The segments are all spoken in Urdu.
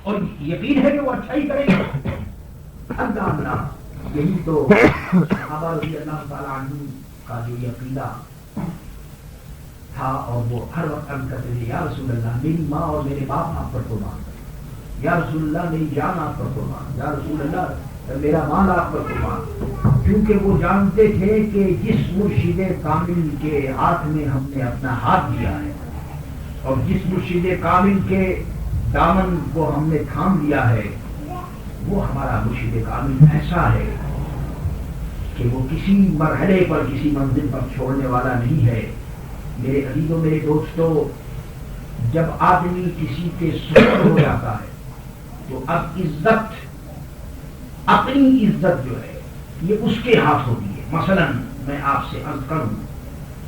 اور یقین ہے کہ وہ اچھا ہی کرے گا. اللہ یہی تو صحابہ رضی اللہ تعالیٰ عنہ کا جو یہ عقیدہ تھا، اور وہ ہر وقت عرض کرتے تھے یا رسول اللہ میری ماں اور میرے باپ آپ پر قربان، یا رسول اللہ میری جان آپ پر قربان، یا رسول اللہ میرا مال آپ پر قربان. کیونکہ وہ جانتے تھے کہ جس مرشد کامل کے ہاتھ میں ہم نے اپنا ہاتھ دیا ہے، اور جس مرشد کامل کے دامن کو ہم نے تھام لیا ہے، وہ ہمارا مرشد کامل ایسا ہے کہ وہ کسی مرحلے پر کسی منزل پر چھوڑنے والا نہیں ہے. میرے عزیزوں میرے دوستوں، جب آدمی کسی کے سپرد ہو جاتا ہے تو اب عزت، اپنی عزت جو ہے یہ اس کے ہاتھ ہوتی ہے. مثلا میں آپ سے عرض کروں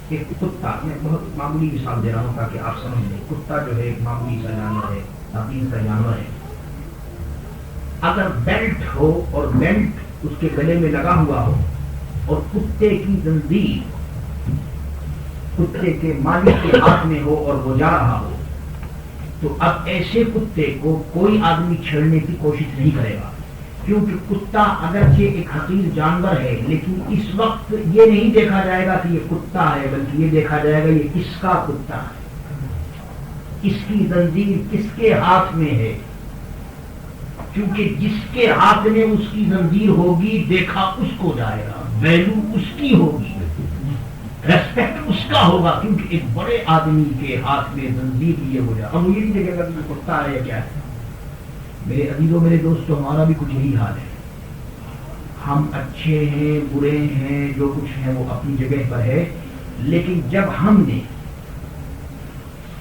کہ کتا، میں بہت معمولی مثال دے رہا ہوں تاکہ آپ سمجھ لیں. کتا جو ہے ایک معمولی سا جانور ہے، حقیقی سا جانور ہے. اگر بیلٹ ہو اور بیلٹ اس کے گلے میں لگا ہوا ہو اور کتے کی زنجیر کتے کے مالک کے ہاتھ میں ہو اور وہ جا رہا ہو، تو اب ایسے کتے کو کوئی آدمی چھیڑنے کی کوشش نہیں کرے گا. کیونکہ کتا اگرچہ ایک حقیر جانور ہے، لیکن اس وقت یہ نہیں دیکھا جائے گا کہ یہ کتا ہے، بلکہ یہ دیکھا جائے گا یہ کس کا کتا ہے، اس کی زنجیر کس کے ہاتھ میں ہے. کیونکہ جس کے ہاتھ میں اس کی زنجیر ہوگی دیکھا اس کو جائے گا، ویلو اس کی ہوگی، ریسپیکٹ اس کا ہوگا. کیونکہ ایک بڑے آدمی کے ہاتھ میں زنجیر لیے ہو جائے، اب وہ یہ نہیں دیکھے گا کہ یہ کتا ہے یا کیا ہے. میرے عزیزوں میرے دوستوں، ہمارا بھی کچھ یہی حال ہے. ہم اچھے ہیں، برے ہیں، جو کچھ ہیں وہ اپنی جگہ پر ہے. لیکن جب ہم نے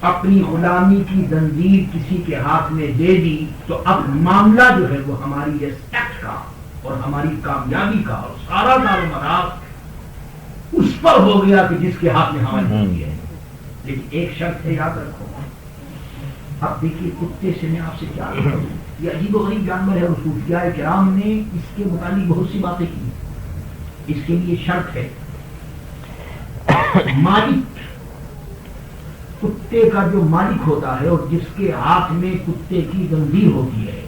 اپنی غلامی کی زنجیر کسی کے ہاتھ میں دے دی تو اب معاملہ جو ہے وہ ہماری ریسپیکٹ کا اور ہماری کامیابی کا اور سارا دار و مدار اس پر ہو گیا کہ جس کے ہاتھ میں ہماری زندگی ہے. لیکن ایک شرط ہے، یاد رکھو. اب دیکھیے کتے سے میں آپ سے کیا کہوں، یہ عجیب و غریب جانور ہے، اور صوفیاء کرام نے اس کے متعلق بہت سی باتیں کی. اس کے لیے شرط ہے، مالک کتے کا جو مالک ہوتا ہے اور جس کے ہاتھ میں کتے کی زنجیر ہوتی ہے،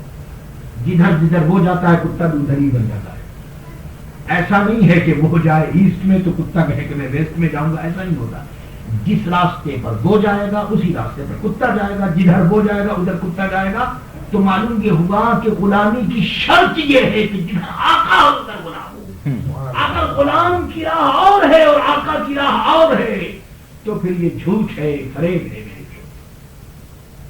جدھر جدھر وہ جاتا ہے کتا بھی ادھر ہی بن جاتا ہے. ایسا نہیں ہے کہ وہ جائے ایسٹ میں تو کتا کہے کہ میں ویسٹ میں جاؤں گا، ایسا نہیں ہوتا. جس راستے پر وہ جائے گا اسی راستے پر کتا جائے گا، جدھر وہ جائے گا ادھر کتا جائے گا. تو معلوم یہ ہوا کہ غلامی کی شرط یہ ہے کہ جدھر آقا ہو ادھر غلام ہو. اگر غلام کی راہ اور ہے اور آقا کی راہ اور ہے تو پھر یہ جھوٹ ہے، فریب ہے.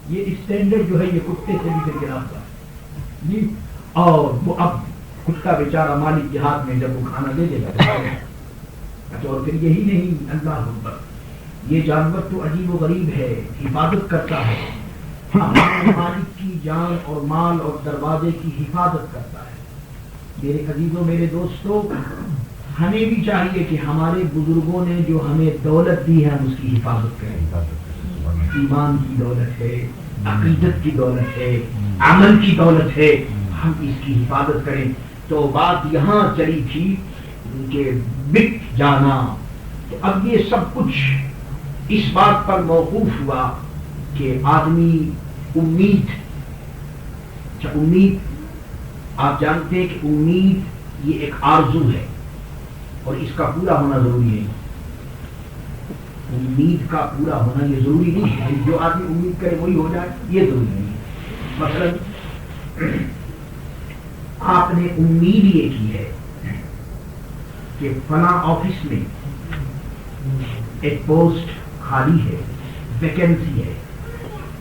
یہ اسٹینڈرڈ جو ہے یہ کتے سے بھی پھر گرا ہوا ہے جی. اور وہ اب کتا بیچارہ مالک کے ہاتھ میں جب وہ کھانا دے دے گا. اچھا، اور پھر یہی نہیں، اللہ اکبر، یہ جانور تو عجیب و غریب ہے، حفاظت کرتا ہے، مالک کی جان اور مال اور دروازے کی حفاظت کرتا ہے. میرے عزیزوں میرے دوستوں، ہمیں بھی چاہیے کہ ہمارے بزرگوں نے جو ہمیں دولت دی ہے ہم اس کی حفاظت کریں. ایمان کی دولت ہے، عقیدت کی دولت ہے، عمل کی دولت ہے، ہم اس کی حفاظت کریں. تو بات یہاں چلی تھی کہ بک جانا. تو اب یہ سب کچھ اس بات پر موقوف ہوا کہ آدمی امید، آپ جانتے ہیں کہ امید یہ ایک آرزو ہے اور اس کا پورا ہونا ضروری نہیں. امید کا پورا ہونا یہ ضروری نہیں ہے، جو آدمی امید کرے وہی ہو جائے یہ ضروری نہیں ہے. مثلا آپ نے امید یہ کی ہے کہ فلاں آفس میں ایک پوسٹ خالی ہے، ویکینسی ہے،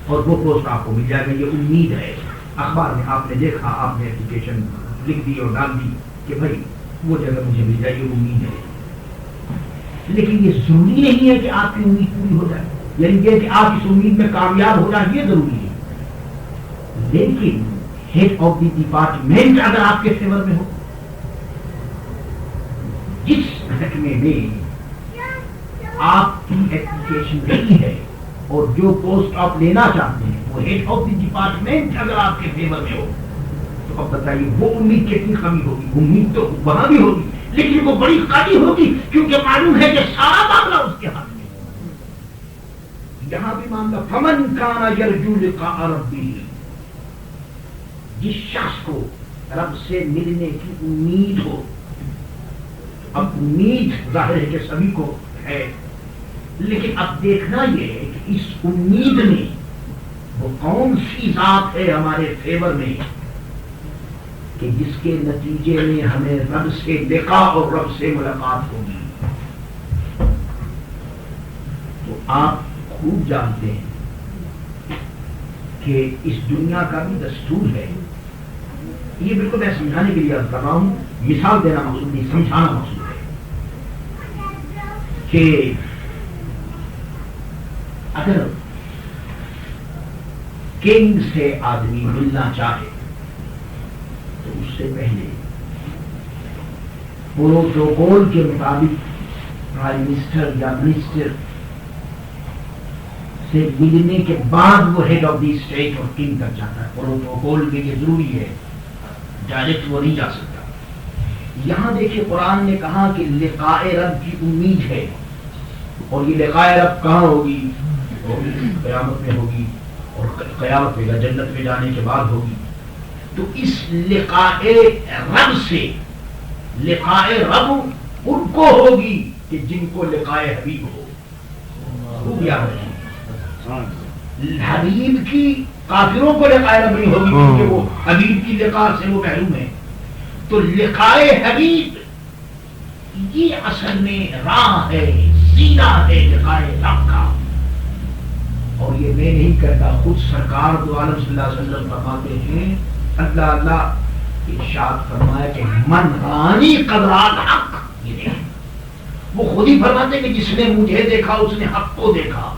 اور وہ پوسٹ آپ کو مل جائے گا، یہ امید ہے. اخبار میں آپ نے دیکھا، آپ نے اپلیکیشن لکھ دی اور ڈال دی کہ بھائی وہ جگہ مجھے مل جائے، یہ امید ہے. لیکن یہ ضروری نہیں ہے کہ آپ کی امید پوری ہو جائے، یعنی یہ کہ آپ اس امید میں کامیاب ہو جائے یہ ضروری ہے. لیکن ہیڈ آف دی ڈپارٹمنٹ اگر آپ کے فیور میں ہو، جس محکمے میں آپ کی اپلیکیشن نہیں ہے اور جو پوسٹ آپ لینا چاہتے ہیں وہ ہیڈ آف دی ڈپارٹمنٹ اگر آپ کے فیور میں ہو، تو اب بتائیے وہ امید کتنی کمی ہوگی. امید تو وہاں بھی ہوگی لیکن وہ بڑی قوی ہوگی، کیونکہ معلوم ہے کہ سارا معاملہ اس کے ہاتھ میں. یہاں بھی معاملہ فمن کان یرجو لقاء ربہ، جس شخص کو رب سے ملنے کی امید ہو، اب امید ظاہر ہے کہ سبھی کو ہے، لیکن اب دیکھنا یہ ہے کہ اس امید میں وہ کون سی ذات ہے ہمارے فیور میں کہ جس کے نتیجے میں ہمیں رب سے لقاء اور رب سے ملاقات ہوگی۔ تو آپ خوب جانتے ہیں کہ اس دنیا کا بھی دستور ہے، یہ بالکل میں سمجھانے کے لیے عرض کر رہا ہوں، مثال دینا مقصود نہیں، سمجھانا مقصود ہے کہ اگر کنگ سے آدمی ملنا چاہے تو اس سے پہلے پروٹوکول کے مطابق پرائم منسٹر یا منسٹر سے ملنے کے بعد وہ ہیڈ آف دی اسٹیٹ اور کنگ تک جاتا ہے۔ پروٹوکول میں یہ ضروری ہے، ڈائریکٹ وہ نہیں جا سکتا۔ یہاں دیکھیں قرآن نے کہا کہ لقاء رب کی امید ہے، اور یہ لقاء رب کہاں ہوگی؟ قیامت میں ہوگی، اور قیامت میں جنت میں جانے کے بعد ہوگی۔ تو اس لقاء رب سے، لقاء رب ان کو ہوگی کہ جن کو لقاء حبیب ہو۔ خوب یاد رکھیں، حبیب کی کافروں کو لقاء رب نہیں ہوگی کیونکہ وہ حبیب کی لقاء سے وہ محروم ہے۔ تو لقاء حبیب یہ اصل میں راہ ہے، سینہ ہے لقاء رب کا۔ اور یہ میں نہیں کہتا، خود سرکار دو عالم صلی اللہ علیہ وسلم فرماتے ہیں، اللہ اللہ ارشاد فرمایا کہ من رانی قدرات حق، وہ خود ہی فرماتے ہیں کہ جس نے مجھے دیکھا اس نے حق کو دیکھا۔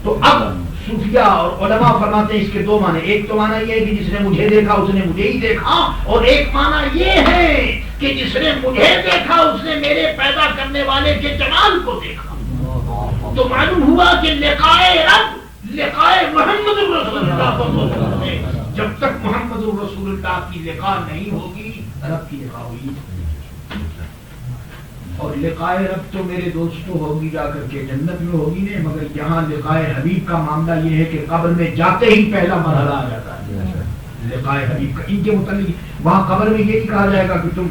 تو اب صوفیہ اور علماء فرماتے ہیں اس کے دو معنی، ایک تو معنی یہ ہے کہ جس نے مجھے دیکھا اس نے مجھے ہی دیکھا، اور ایک معنی یہ ہے کہ جس نے مجھے دیکھا اس نے میرے پیدا کرنے والے کے جمال کو دیکھا۔ تو معلوم ہوا کہ لقاء رب، لقاء محمد رسول اللہ، جب تک محمد رسول اللہ کی لقاء نہیں ہوگی رب کی لقاء ہوگی۔ اور لقاء رب تو میرے دوستوں ہوگی جا کر کے جنت میں ہوگی نہیں، مگر یہاں لقاء حبیب کا معاملہ یہ ہے کہ قبر میں جاتے ہی پہلا مرحلہ آ جاتا ہے لقاء حبیب کا۔ ان کے متعلق وہاں قبر میں یہ نہیں کہا جائے گا کہ تم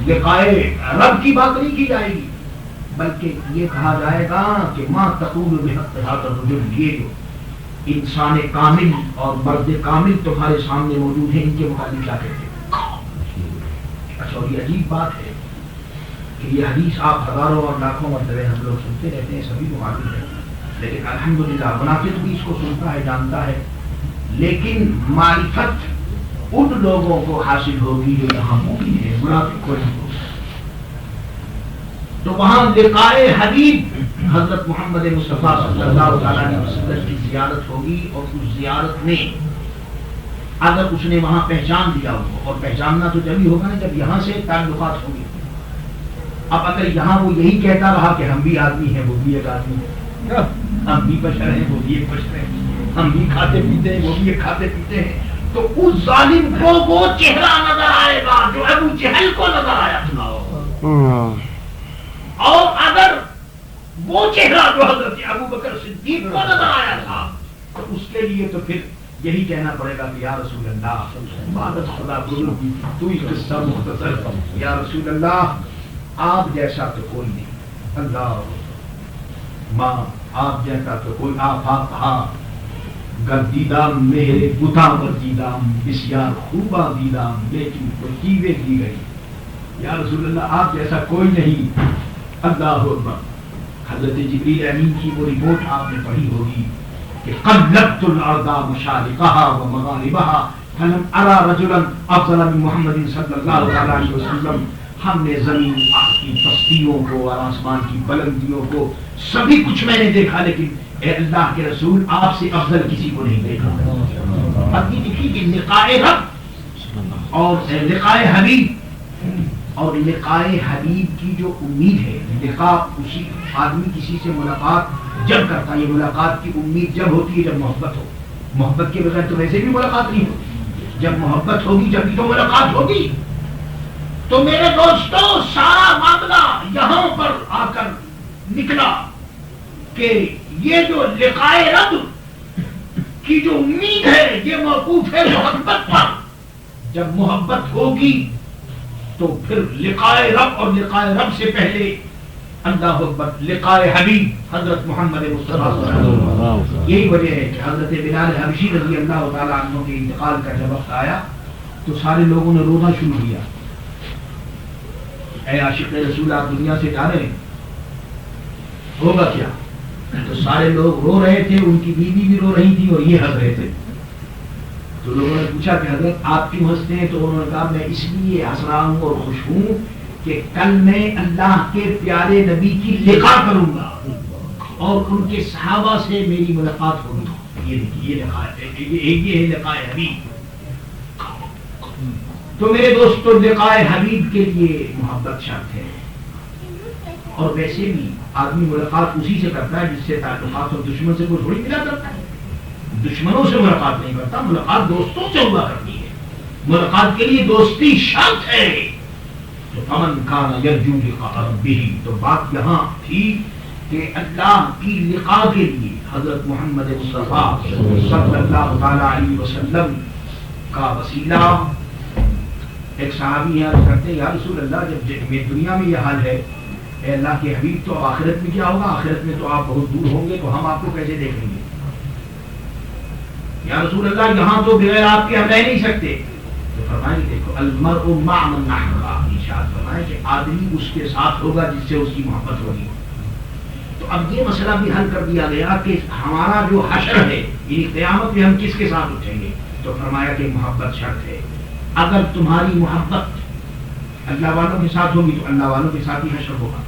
لقاء رب کی بات نہیں کی جائے گی، بلکہ یہ کہا جائے گا کہ ما تقول بحق هذا الرجل، یہ جو انسان کامل اور مرد کامل تمہارے سامنے موجود ہیں، ان کے متعلق کیا کہتے ہیں؟ اچھا، اور یہ عجیب بات ہے کہ یہ حدیث آپ ہزاروں اور لاکھوں مرتبہ ہم لوگ سنتے رہتے ہیں، سبھی کو معلوم ہے، لیکن الحمدللہ منافق بھی اس کو سنتا ہے، جانتا ہے، لیکن معرفت ان لوگوں کو حاصل ہوگی جو یہاں مومن ہے، منافق کو نہیں ہوگی۔ تو وہاں لقاء حبیب حضرت محمد مصطفیٰ صلی اللہ علیہ وسلم کی زیارت ہوگی، اور اس زیارت میں اگر اس نے وہاں پہچان دیا ہو، اور پہچاننا تو جبھی ہوگا نا جب یہاں سے تعلقات ہوں گے۔ اب اگر یہاں وہ یہی کہتا رہا کہ ہم بھی آدمی ہیں وہ بھی ایک آدمی ہے، ہم بھی بشر ہیں وہ بھی ایک بشر ہیں، ہم بھی کھاتے پیتے ہیں وہ بھی ایک کھاتے پیتے ہیں، تو اس ظالم کو وہ چہرہ نظر آئے گا جو ابو جہل کو نظر آیا تھا، اور اگر وہ چہرہ جو حضرت ابو بکر صدیق کو نظر آیا تھا تو اس کے لیے تو پھر یہی کہنا پڑے گا کہ یا رسول اللہ عبادت خدا بزرگی تو ہی قصہ مختصر، یا رسول اللہ آپ جیسا تو کوئی نہیں، اللہ ماں آپ جیسا تو کوئی آفاق کہا گردیدام میرے بتا گردیدام بسیار خوبا دیدام لیکن کوئی چیزیں دی گئی، یا رسول اللہ آپ جیسا کوئی نہیں، اللہ اکبر۔ حضرت جبریل امین کی وہ رپورٹ آپ نے پڑھی ہوگی کہ قلبت الارض مشارقها ومغاربها فلم ارى رجلا افضل من محمد صلی اللہ علیہ وسلم، ہم نے زمین کی پستیوں کو اور آسمان کی بلندیوں کو سبھی کچھ میں نے دیکھا، لیکن اے اللہ کے رسول آپ سے افضل کسی کو نہیں دیکھا۔ اب یہ دیکھیے کہ لقاء رب اور لقاء حبیب، اور لقاء حبیب کی جو امید ہے، لقاء اسی آدمی کسی سے ملاقات جب کرتا ہے، یہ ملاقات کی امید جب ہوتی ہے جب محبت ہو، محبت کے بغیر تو ویسے بھی ملاقات نہیں ہوتی، جب محبت ہوگی جب تو ملاقات ہوگی۔ تو میرے دوستو سارا معاملہ یہاں پر آ کر نکلا کہ یہ جو لقاء رب کی جو امید ہے یہ موقوف ہے محبت پر. جب محبت ہوگی تو پھر لقائے رب، اور لقائے رب سے پہلے اللہ اکبر لقائے حبیب حضرت محمد مصطفیٰ. یہی وجہ ہے کہ حضرت بلال حبشی رضی اللہ تعالیٰ عنہ کے انتقال کا جب وقت آیا تو سارے لوگوں نے رونا شروع کیا. اے عاشق رسول آپ دنیا سے جا رہے ہیں، ہوگا کیا؟ تو سارے لوگ رو رہے تھے، ان کی بیوی بھی رو رہی تھی اور یہ ہنس رہے تھے. تو لوگوں نے پوچھا کہ حضرت آپ کیوں ہنستے ہیں؟ تو انہوں نے کہا میں اس لیے ہنس رہا ہوں اور خوش ہوں کہ کل میں اللہ کے پیارے نبی کی لقا کروں گا اور ان کے صحابہ سے میری ملاقات ہوگی. یہ ہے لقائے حبیب. تو میرے دوستو لقائے حبیب کے لیے محبت شرط ہے. اور ویسے بھی آدمی ملاقات اسی سے کرتا ہے جس سے تعلقات، اور دشمن سے کوئی تھوڑی ملا کرتا ہے. دشمنوں سے ملاقات نہیں کرتا، ملاقات دوستوں سے ہوا کرتی ہے. ملاقات کے لیے دوستی شرط ہے. تو فمن کان یرجو لقاء ربہ، تو بات یہاں تھی کہ اللہ کی لقاء کے لیے حضرت محمد مصطفیٰ صلی اللہ تعالی علیہ وسلم کا وسیلہ. ایک صحابی یہاں کرتے ہیں یا رسول اللہ جب دنیا میں یہ حال ہے، اے اللہ کے حبیب تو آخرت میں کیا ہوگا؟ آخرت میں تو آپ بہت دور ہوں گے، تو ہم آپ کو کیسے دیکھیں گے؟ یا رسول اللہ یہاں تو بغیر آپ کے ہم رہ نہیں سکتے. تو فرمائیں دیکھو المرء مع من احب، ارشاد فرمائیں کہ آدمی اس کے ساتھ ہوگا جس سے اس کی محبت ہوگی. تو اب یہ مسئلہ بھی حل کر دیا گیا کہ ہمارا جو حشر ہے یعنی قیامت میں ہم کس کے ساتھ اٹھیں گے. تو فرمایا کہ محبت شرط ہے. اگر تمہاری محبت اللہ والوں کے ساتھ ہوگی تو اللہ والوں کے ساتھ ہی حشر ہوگا.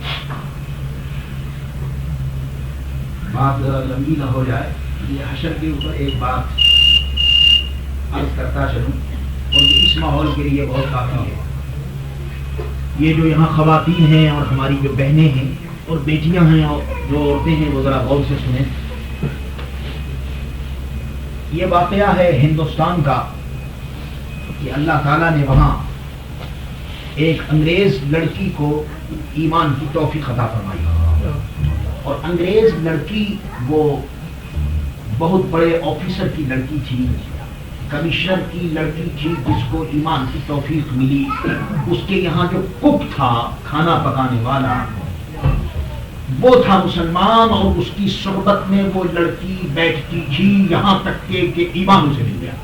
بات ذرا لمبی نہ ہو جائے، یہ حشر کے اوپر ایک بات عرض کرتا چلوں، اور یہ اس ماحول کے لیے بہت کافی ہے. یہ جو یہاں خواتین ہیں اور ہماری جو بہنیں ہیں اور بیٹیاں ہیں اور جو عورتیں ہیں وہ ذرا غور سے سنیں. یہ واقعہ ہے ہندوستان کا کہ اللہ تعالیٰ نے وہاں ایک انگریز لڑکی کو ایمان کی توفیق عطا فرمائی. اور انگریز لڑکی وہ بہت بڑے آفیسر کی لڑکی تھی، کمشنر کی لڑکی تھی جس کو ایمان کی توفیق ملی. اس کے یہاں جو کک تھا، کھانا پکانے والا، وہ تھا مسلمان، اور اس کی صحبت میں وہ لڑکی بیٹھتی تھی یہاں تک کہ ایمان اسے مل گیا.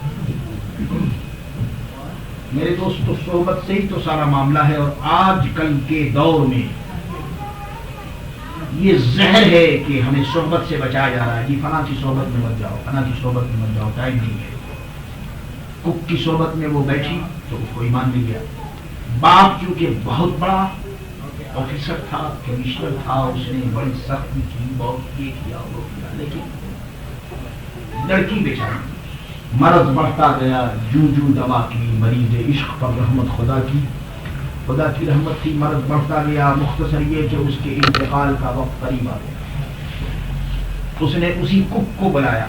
میرے دوستو صحبت سے ہی تو سارا معاملہ ہے. اور آج کل کے دور میں یہ زہر ہے کہ ہمیں صحبت سے بچایا جا رہا ہے. جی فلاں کی صحبت میں مت جاؤ، فلاں کی صحبت میں مت جاؤ، ٹائم نہیں ہے. کک کی صحبت میں وہ بیٹھی تو اس کو ایمان مل گیا. باپ چونکہ بہت بڑا آفیسر تھا، کمشنر تھا، اس نے بڑی سختی کی، بہت یہ کیا وہ کیا، لیکن لڑکی بیچاری مرض بڑھتا گیا. جو دوا کی مریض عشق پر رحمت خدا کی رحمت تھی، مرض بڑھتا گیا. مختصر یہ کہ اس کے انتقال کا وقت قریب آ گیا. اس نے اسی کک کو بلایا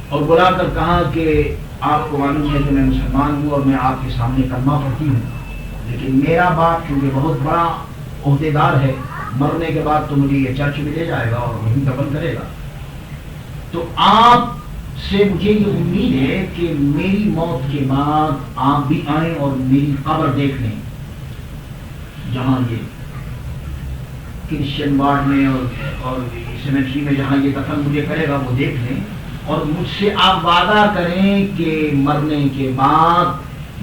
اور بلا کر کہا کہ آپ کو معلوم ہے کہ میں مسلمان ہوں اور میں آپ کے سامنے کلمہ پڑھتی ہوں، لیکن میرا باپ چونکہ بہت بڑا عہدیدار ہے، مرنے کے بعد تو مجھے یہ چرچ میں لے جائے گا اور وہیں دفن کرے گا. تو آپ سے مجھے یہ امید ہے کہ میری موت کے بعد آپ بھی آئیں اور میری قبر دیکھ لیں، جہاں یہ کرسچن وارڈ میں اور سیمیٹری میں جہاں یہ دفن مجھے کرے گا وہ دیکھ لیں، اور مجھ سے آپ وعدہ کریں کہ مرنے کے بعد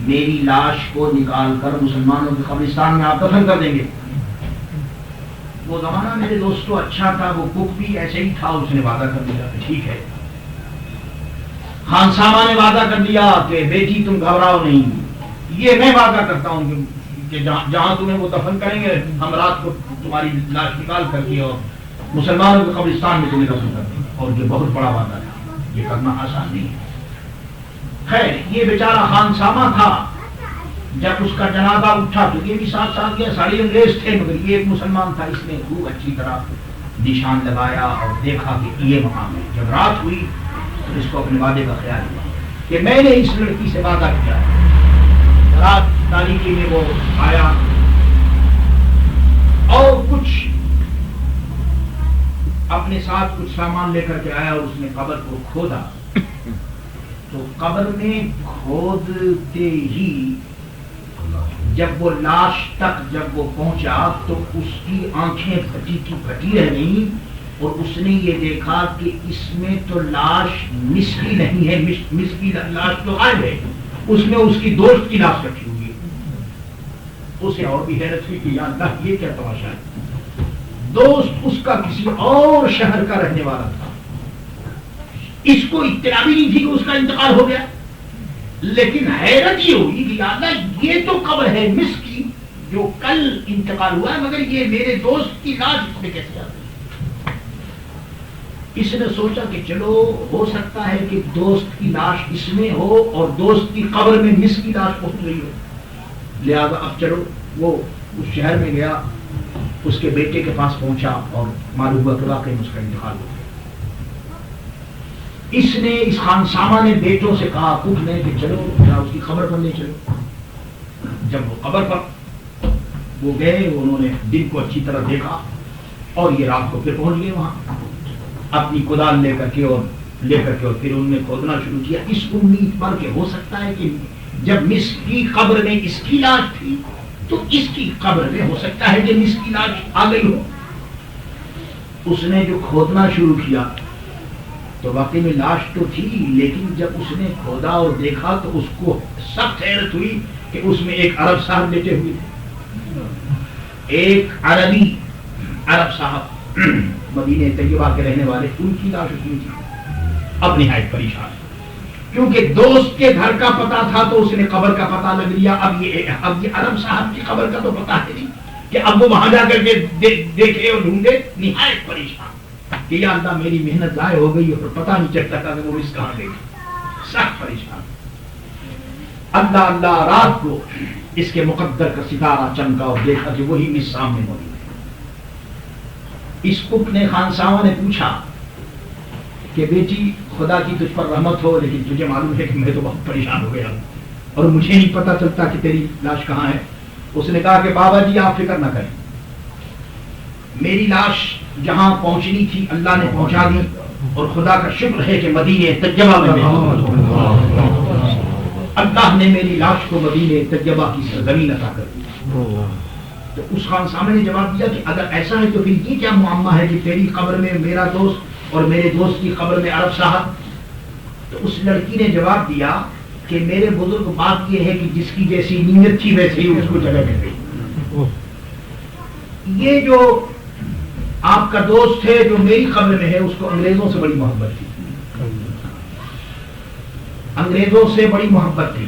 میری لاش کو نکال کر مسلمانوں کے قبرستان میں آپ دفن کر دیں گے. وہ زمانہ میرے دوستو اچھا تھا. وہ کک بھی ایسے ہی تھا، اس نے وعدہ کر دیا کہ ٹھیک ہے. خان صاحبہ نے وعدہ کر دیا کہ بیٹی تم گھبراؤ نہیں، یہ میں وعدہ کرتا ہوں کہ جہاں تمہیں وہ دفن کریں گے ہم رات کو تمہاری لاش نکال کر کے اور مسلمانوں کے قبرستان میں تمہیں دفن کر دیں گے. اور یہ بہت بڑا وعدہ تھا، یہ کرنا آسان نہیں ہے. خیر یہ بیچارہ خان صاحبہ تھا، جب اس کا جنازہ اٹھا تو یہ بھی ساتھ ساتھ گیا. سارے انگریز تھے مگر یہ ایک مسلمان تھا. اس نے خوب اچھی طرح نشان لگایا اور دیکھا کہ یہ مقام ہے. جب رات ہوئی تو اس کو اپنے وعدے کا خیال ہوا کہ میں نے اس لڑکی سے وعدہ کیا. رات تاریکی میں وہ آیا اور کچھ اپنے ساتھ کچھ سامان لے کر کے آیا اور اس نے قبر کو کھودا. تو قبر میں کھودتے ہی جب وہ لاش تک جب وہ پہنچا تو اس کی آنکھیں پھٹی کی پھٹی رہ گئیں اور اس نے یہ دیکھا کہ اس میں تو لاش مسکی نہیں ہے، مسکی لاش تو غائب ہے، اس میں اس کی دوست کی لاش رکھی ہوئی ہے. اسے اور بھی حیرت ہوئی کہ یا اللہ یہ کیا تماشا ہے. دوست اس کا کسی اور شہر کا رہنے والا تھا، اس کو اطلاع بھی نہیں تھی کہ اس کا انتقال ہو گیا. لیکن حیرت یہ ہوئی کہ یا اللہ یہ تو قبر ہے مصر کی جو کل انتقال ہوا ہے، مگر یہ میرے دوست کی لاش اس میں کیسے آ گئی. اس نے سوچا کہ چلو ہو سکتا ہے کہ دوست کی لاش اس میں ہو اور دوست کی قبر میں مصر کی لاش پہنچ رہی ہو. لہذا اب چلو وہ اس شہر میں گیا، اس کے بیٹے کے پاس پہنچا اور معلوم ہوا کہ واقعی اس کا انتقال ہو گیا. اس نے اس خانسامہ نے بیٹوں سے کہا کچھ نہیں کہ چلو ذرا اس کی خبر پر لے چلو. جب وہ قبر پر وہ گئے، انہوں نے دن کو اچھی طرح دیکھا اور یہ رات کو پھر پہنچ گئے وہاں اپنی کدال لے کر کے اور پھر انہوں نے کھودنا شروع کیا اس امید پر کہ ہو سکتا ہے کہ جب مصر کی قبر میں اس کی لاش تھی تو اس کی قبر میں ہو سکتا ہے کہ مصر کی لاش آ گئی ہو. اس نے جو کھودنا شروع کیا تو واقعی میں لاش تو تھی، لیکن جب اس نے کھودا اور دیکھا تو اس کو سخت حیرت ہوئی کہ اس میں ایک عرب صاحب لیٹے ہوئے تھے. ایک عربی عرب صاحب مدینہ طیبہ کے رہنے والے، ان کی لاش اس میں تھی. اب نہایت پریشان کیونکہ دوست کے گھر کا پتہ تھا تو اس نے قبر کا پتہ لگ لیا. اب یہ عرب صاحب کی قبر کا تو پتہ ہے نہیں کہ اب وہ وہاں جا کر کے دیکھے اور ڈھونڈے. نہایت پریشان کہ یا اللہ میری محنت ضائع ہو گئی اور پتہ نہیں چلتا تھا کہ وہ اس کہاں گئی. سخت پریشان. اللہ اللہ رات کو اس کے مقدر کا ستارہ چمکا اور دیکھا کہ وہی مصر سامنے موجود ہے. اس کک نے خانسامہ نے پوچھا کہ بیٹی خدا کی تجھ پر رحمت ہو، لیکن تجھے معلوم ہے کہ میں تو بہت پریشان ہو گیا ہوں اور مجھے نہیں پتا چلتا کہ تیری لاش کہاں ہے. اس نے کہا کہ بابا جی آپ فکر نہ کریں، میری لاش جہاں پہنچنی تھی اللہ نے پہنچا دی اور خدا کا شکر ہے کہ مدینہ طیبہ میں اللہ نے میری لاش کو مدینہ طیبہ کی سرزمین عطا کر دی. تو اس خانسامہ نے جواب دیا کہ اگر ایسا ہے تو پھر یہ کیا معاملہ ہے کہ تیری قبر میں میرا دوست اور میرے دوست کی قبر میں عرب صاحب. تو اس لڑکی نے جواب دیا کہ میرے بزرگ بات یہ ہے کہ جس کی جیسی نیت تھی ویسے ہی اس کو جگہ مل گئی. یہ جو آپ کا دوست ہے جو میری قبر میں ہے اس کو انگریزوں سے بڑی محبت تھی، انگریزوں سے بڑی محبت تھی،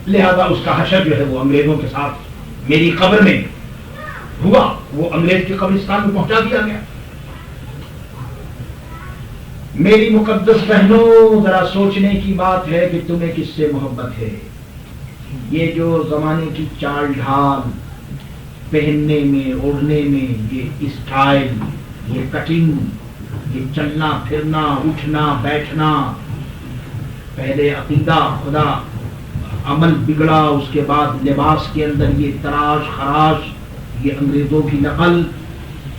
لہذا اس کا حشر جو ہے وہ انگریزوں کے ساتھ میری قبر میں ہوا، وہ انگریز کے قبرستان میں پہنچا دیا گیا. میری مقدس بہنوں ذرا سوچنے کی بات ہے کہ تمہیں کس سے محبت ہے. یہ جو زمانے کی چال ڈھال، پہننے میں اوڑھنے میں، یہ اسٹائل، یہ کٹنگ، یہ چلنا پھرنا اٹھنا بیٹھنا، پہلے عقیدہ خدا عمل بگڑا، اس کے بعد لباس کے اندر یہ تراش خراش، یہ انگریزوں کی نقل.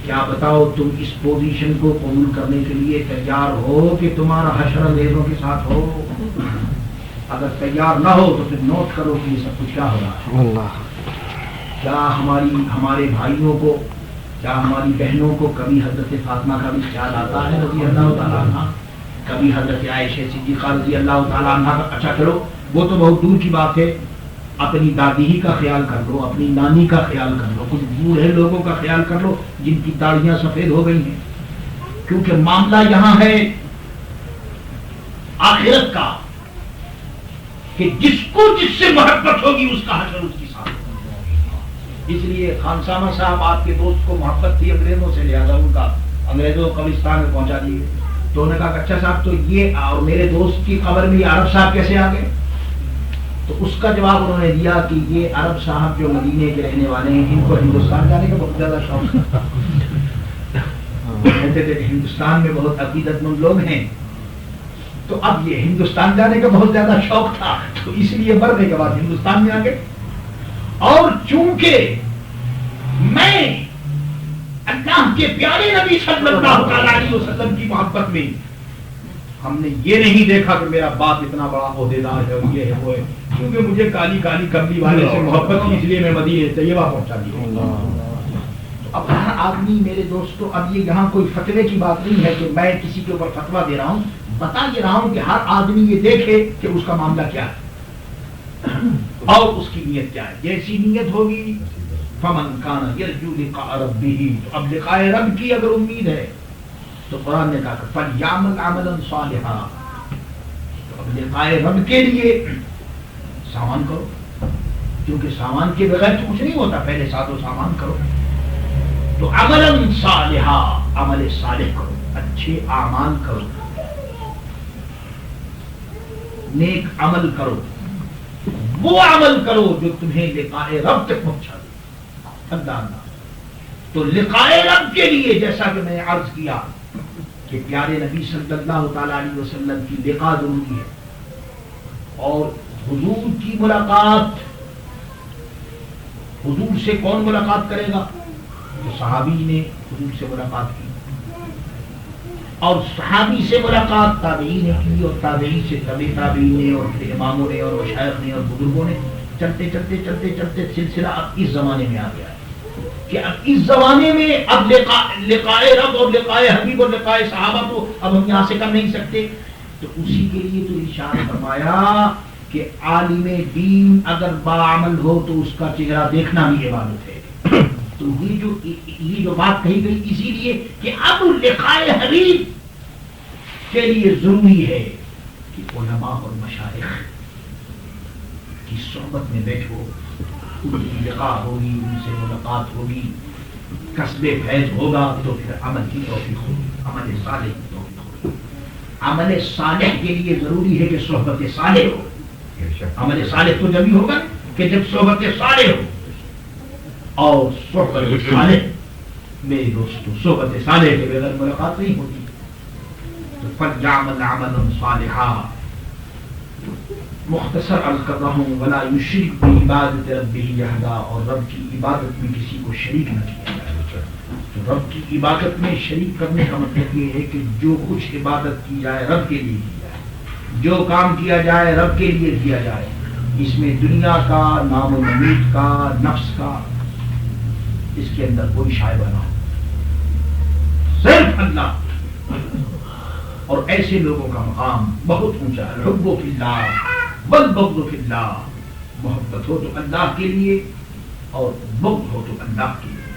کیا بتاؤ تم اس پوزیشن کو قبول کرنے کے لیے تیار ہو کہ تمہارا حشر انگریزوں کے ساتھ ہو؟ اگر تیار نہ ہو تو پھر نوٹ کرو کہ یہ سب کچھ کیا ہو رہا ہے. کیا ہمارے بھائیوں کو، کیا ہماری بہنوں کو کبھی حضرت فاطمہ کا بھی خیال آتا ہے رضی اللہ تعالیٰ عنہ، کبھی حضرت عائشہ صدیقہ رضی اللہ تعالیٰ عنہ کا؟ اچھا چلو وہ تو بہت دور کی بات ہے، اپنی دادی ہی کا خیال کر لو، اپنی نانی کا خیال کر لو، کچھ بوڑھے لوگوں کا خیال کر لو جن کی داڑیاں سفید ہو گئی ہیں. کیونکہ معاملہ یہاں ہے آخرت کا کہ جس کو جس سے محبت ہوگی اس کا حشر اس کی ساتھ. اس لیے خانسامہ صاحب آپ کے دوست کو محبت تھی انگریزوں سے، لہذا ان کا انگریزوں کو قبرستان میں پہنچا دیے. تو انہوں نے کہا کہ اچھا صاحب تو یہ اور میرے دوست کی قبر میں یہ عرب صاحب کیسے آ گئے؟ تو اس کا جواب انہوں نے دیا کہ یہ عرب صاحب جو مدینے کے رہنے والے ہیں ان کو ہندوستان جانے کا بہت زیادہ شوق تھا. کہتے تھے کہ ہندوستان میں بہت عقیدت مند لوگ ہیں، تو اب یہ ہندوستان جانے کا بہت زیادہ شوق تھا تو اس لیے مرنے کے بعد ہندوستان میں آ گئے. اور چونکہ میں اللہ کے پیارے نبی صلی اللہ علیہ وسلم کی محبت میں ہم نے یہ نہیں دیکھا کہ میرا باپ اتنا بڑا عہدیدار ہے اور یہ ہے وہ ہے، کیونکہ مجھے کالی کالی کملی والے سے محبت تھی، اس لیے میں مدینہ طیبہ پہنچا دیا۔ اب ہر آدمی میرے دوستو، اب یہ یہاں کوئی فتوے کی بات نہیں ہے کہ میں کسی کے اوپر فتوا دے رہا ہوں، بتا یہ رہا ہوں کہ ہر آدمی یہ دیکھے کہ اس کا معاملہ کیا ہے اور اس کی نیت کیا ہے۔ جیسی نیت ہوگی فمن کان یرجو لقاء ربہ، تو اب لقاء رب کی اگر امید ہے تو قرآن نے کہا کہ فلیعمل عملا صالحا، تو اب لقاء رب کے لیے سامان کرو، کیونکہ سامان کے بغیر تو کچھ نہیں ہوتا، پہلے ساتھ و سامان کرو۔ تو عملا صالحا، عمل صالح کرو، اچھے اعمال کرو، نیک عمل کرو، وہ عمل کرو جو تمہیں لقاء رب تک پہنچا دے۔ اللہ تو لقاء رب کے لیے جیسا کہ میں نے عرض کیا کہ پیارے نبی صلی اللہ تعالی علیہ وسلم کی لقاء ضروری ہے، اور حضور کی ملاقات، حضور سے کون ملاقات کرے گا؟ تو صحابی نے حضور سے ملاقات کی، اور صحابی سے ملاقات تابعین نے کی، اور تابعین سے تبع تابعین نے، اور پھر اماموں نے اور مشائخ نے اور بزرگوں نے، چلتے چلتے چلتے چلتے سلسلہ اب اس زمانے میں آ گیا ہے کہ اب اس زمانے میں اب لقاء رب اور لقاء حبیب اور لقاء صحابہ تو اب ہم یہاں سے کر نہیں سکتے۔ تو اسی کے لیے تو ارشاد فرمایا کہ عالم دین اگر باعمل ہو تو اس کا چہرہ دیکھنا بھی عبادت ہے۔ تو یہ جو بات کہی گئی اسی لیے کہ اب لقاء حبیب کے لیے ضروری ہے کہ علماء اور مشائخ کی صحبت میں بیٹھو، ان کی لقاء ہوگی، ان سے ملاقات ہوگی، کسب فیض ہوگا، تو پھر عمل کی توفیق ہوگی، عمل صالح کی توفیق ہوگی۔ عمل صالح کے لیے ضروری ہے کہ صحبت صالح ہو۔ عمل صالح تو جبھی ہوگا کہ جب صحبت صالح ہو، اور صحبت صالح میرے دوستو، صحبت صالح کے بغیر ملاقات نہیں ہوتی۔ تو فلیعمل عملا صالحا، مختصر عرض کر رہا ہوں، ولا یشرک بعبادۃ ربہ احدا، اور رب کی عبادت میں کسی کو شریک نہ کیا جائے۔ تو رب کی عبادت میں شریک کرنے کا مطلب یہ ہے کہ جو کچھ عبادت کی جائے رب کے لیے کی جائے، جو کام کیا جائے رب کے لیے کیا جائے، اس میں دنیا کا، نام و نمود کا، نفس کا، اس کے اندر کوئی شائبہ نہ ہو، صرف اللہ۔ اور ایسے لوگوں کا مقام بہت اونچا ہے، الحب فی اللہ والبغض فی اللہ، محبت ہو تو اللہ کے لیے اور بغض ہو تو اللہ کے لیے،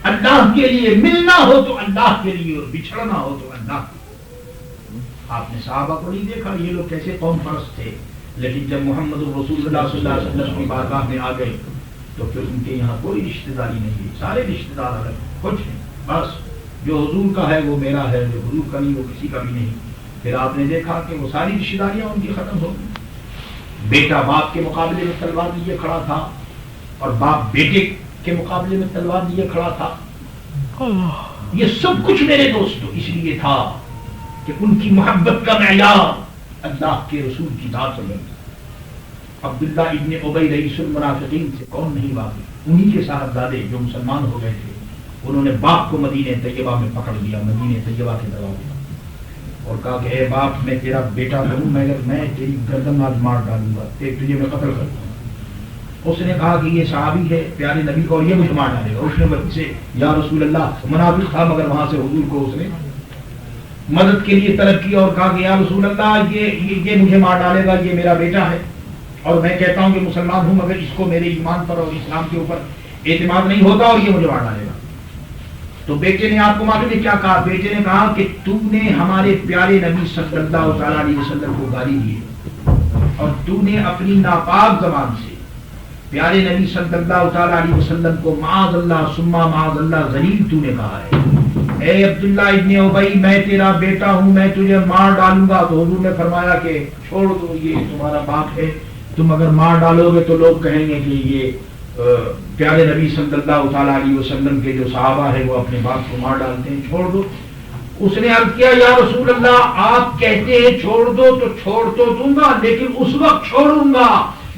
اللہ کے لیے ملنا ہو تو اللہ کے لیے اور بچھڑنا ہو تو اللہ کے لیے۔ آپ نے صحابہ کو نہیں دیکھا یہ لوگ کیسے قوم پرست تھے، لیکن جب محمد رسول اللہ صلی اللہ علیہ وسلم کی بارگاہ میں آ گئے تو پھر ان کے یہاں کوئی رشتہ داری نہیں، سارے رشتہ دار الگ، کچھ نہیں، بس جو حضور کا ہے وہ میرا ہے، جو حضور کا نہیں وہ کسی کا بھی نہیں۔ پھر آپ نے دیکھا کہ وہ ساری رشتہ داریاں ان کی ختم ہو گئی، بیٹا باپ کے مقابلے میں تلوار لیے کھڑا تھا، اور باپ بیٹے کے مقابلے میں تلوار لیے کھڑا تھا۔ یہ سب کچھ میرے دوستو اس لیے تھا کہ ان کی محبت کا معیار اللہ کے رسول کی ذات سے بنتا۔ عبداللہ ابن ابی رئیس المنافقین سے کون نہیں واقف، انہی کے صاحبزادے جو مسلمان ہو گئے تھے، انہوں نے باپ کو مدینہ طیبہ میں پکڑ لیا، مدینہ طیبہ کے دروازے پر، اور کہا کہ اے باپ میں تیرا بیٹا ہوں، مگر میں تیری گردن آج مار ڈالوں گا، تجھے میں قتل کر دوں گا۔ اس نے کہا کہ یہ صحابی ہے پیارے نبی کو اور یہ مجھے مار ڈالے گا۔ اس نے وقت سے یا رسول اللہ، منافق تھا مگر وہاں سے حضور کو اس نے مدد کے لیے طلب کیا اور کہا کہ یا رسول اللہ یہ مجھے مار ڈالے گا، یہ میرا بیٹا ہے، اور میں کہتا ہوں کہ مسلمان ہوں مگر اس کو میرے ایمان پر اور اسلام کے اوپر اعتماد نہیں ہوتا اور یہ مجھے مار ڈالے گا۔ تو بیٹے نے، آپ کو معلوم ہے کیا کہا؟ بیٹے نے کہا کہ تو نے ہمارے پیارے نبی صلی اللہ تعالی علیہ وسلم کو گالی دی اور تو نے اپنی ناپاک زبان سے پیارے نبی صلی اللہ تعالی علیہ وسلم کو معاذ اللہ ثم معاذ اللہ ذلیل تو نے کہا ہے۔ اے عبداللہ ابن ابی، میں تیرا بیٹا ہوں، میں تجھے مار ڈالوں گا۔ تو حضور نے فرمایا کہ چھوڑ دو، یہ تمہارا باپ ہے، تم اگر مار ڈالو گے تو لوگ کہیں گے کہ یہ پیارے نبی صلی اللہ تعالیٰ علیہ وسلم کے جو صحابہ ہیں وہ اپنے باپ کو مار ڈالتے ہیں، چھوڑ دو۔ اس نے عرض کیا یا رسول اللہ، آپ کہتے ہیں چھوڑ دو تو چھوڑ تو دوں گا، لیکن اس وقت چھوڑوں گا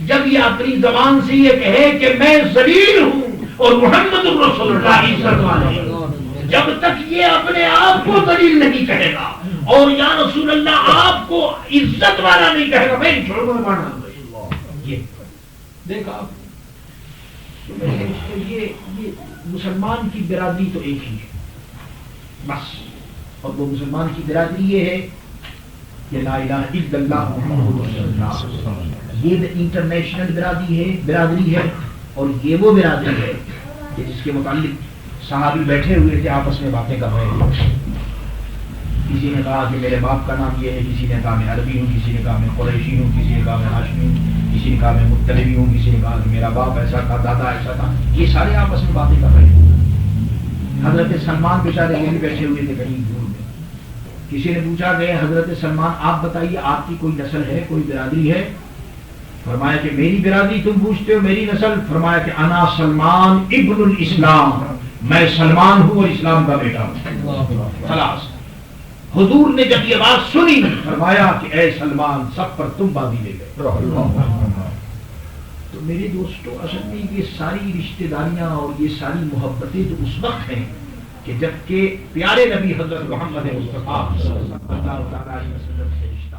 جب یہ اپنی زبان سے یہ کہے کہ میں ذلیل ہوں اور محمد رسول اللہ صلی اللہ علیہ وسلم جب تک یہ اپنے آپ کو ذلیل نہیں کہے گا اور یا رسول اللہ آپ کو عزت والا نہیں کہے گا، میں چھوڑ کر مارنا یہ دیکھا آپ یہ مسلمان کی برادری تو ایک ہی ہے بس، اور وہ مسلمان کی برادری یہ ہے کہ لا الہ الا اللہ محمد رسول اللہ، یہ انٹرنیشنل برادری ہے اور یہ وہ برادری ہے کہ جس کے متعلق صحابی بیٹھے ہوئے تھے آپس میں باتیں کر رہے تھے، کسی نے کہا کہ میرے باپ کا نام یہ ہے، کسی نے کہا میں عربی ہوں، کسی نے کہا میں قریشی ہوں، کسی نے کہا میں ہاشمی ہوں، کسی نے کہا میں مطلبی ہوں، کسی نے کہا کہ میرا باپ ایسا تھا، دادا ایسا تھا، یہ سارے آپس میں باتیں کر رہے تھے۔ حضرت سلمان بیچارے یہ بھی بیٹھے ہوئے تھے کہیں دور میں، کسی نے پوچھا کہ حضرت سلمان آپ بتائیے آپ کی کوئی نسل ہے، کوئی برادری ہے؟ فرمایا کہ میری برادری تم پوچھتے ہو، میری نسل؟ فرمایا کہ انا سلمان ابن الاسلام، میں سلمان ہوں اور اسلام کا بیٹا ہوں۔ خلاص حضور نے جب یہ بات سنی فرمایا کہ اے سلمان سب پر تم بازی لے گئے۔ تو میرے دوستو اصل میں یہ ساری رشتہ داریاں اور یہ ساری محبتیں تو اس وقت ہیں کہ جب کہ پیارے نبی حضرت محمد مصطفیٰ صلی اللہ علیہ وسلم سے رشتہ